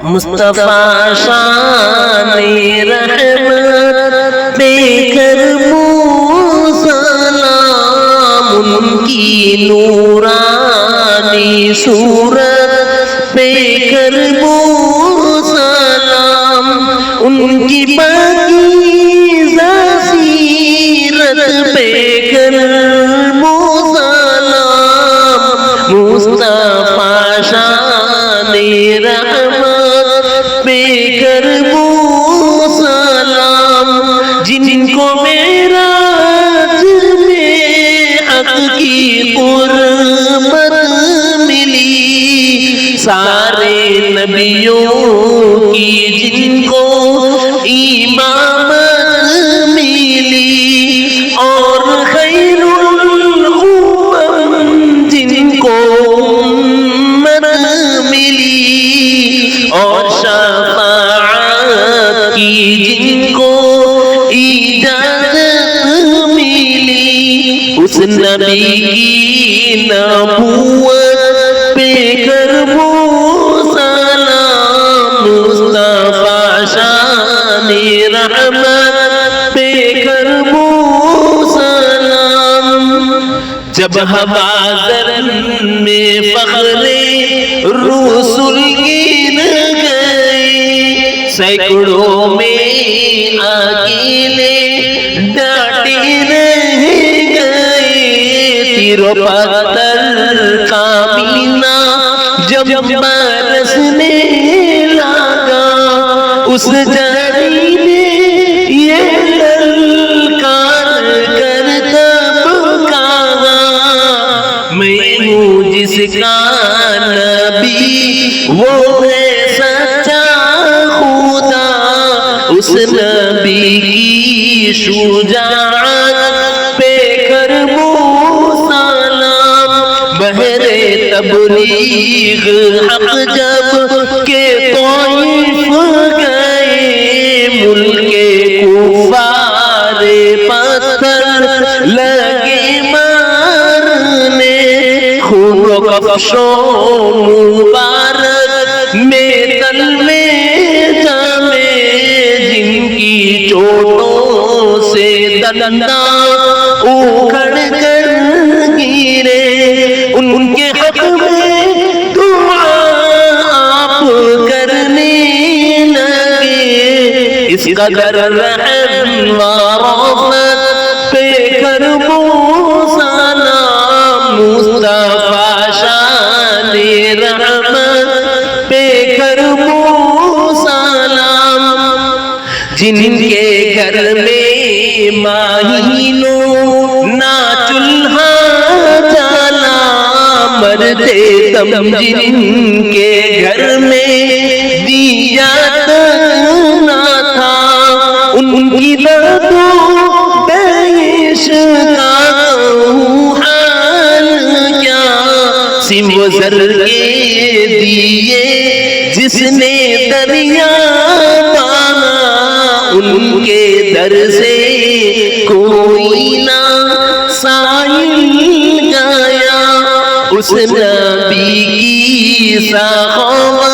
مصطفیٰ شان رحمت دے کر سلام ان کی نورانی صورت پہ کر سلام ان کی پاکیزہ سیرت پہ کر سلام مصطفیٰ شان رحمت پہ کر سلام جن کو معراج میں حق کی قربت ملی سارے نبیوں کی جن کو امامت ملی اور خیر الامم جن کو امت ملی اور شفاعت کی جن کو اجازت ملی اس نبی کی نبوت پہ کر سلام مصطفیٰ شان رحمت پہ کر سلام جب ہوادر میں فخر رسول گر گئے سینکڑوں میں اکیلے ڈٹے رہ گئے تیر و پتھر کا مینا جب برسنے لگا اس جری نے یہ للکار کر تب کہا میں ہوں جس کا نبی وہ ہے سچا خدا اس نبی کی شجاعت پہ کر سلام بہر تبلیغ حق جب کہ طائف گئے ملک کفار پتھر لگے مارنے خون و کفشوں مبارک میں تلوے جمے جن کی چوٹوں سے دنداں اکھڑ کر گرے ان کے حق میں دعا آپ کرنے لگے اس قدر رحم و رحمت پہ کر سلام مصطفیٰ شان رحمت پہ کر سلام جن کے گھر میں مہینوں نہ چولہا جلا مرتے دم جن کے گھر میں دیا نہ تھا ان کی دردوں بیش کا حال کیا سیم و زر کے دیے جس نے دریا پانا ان کے در سے کوئی نہ سائل گایا اس نبی کی ساخت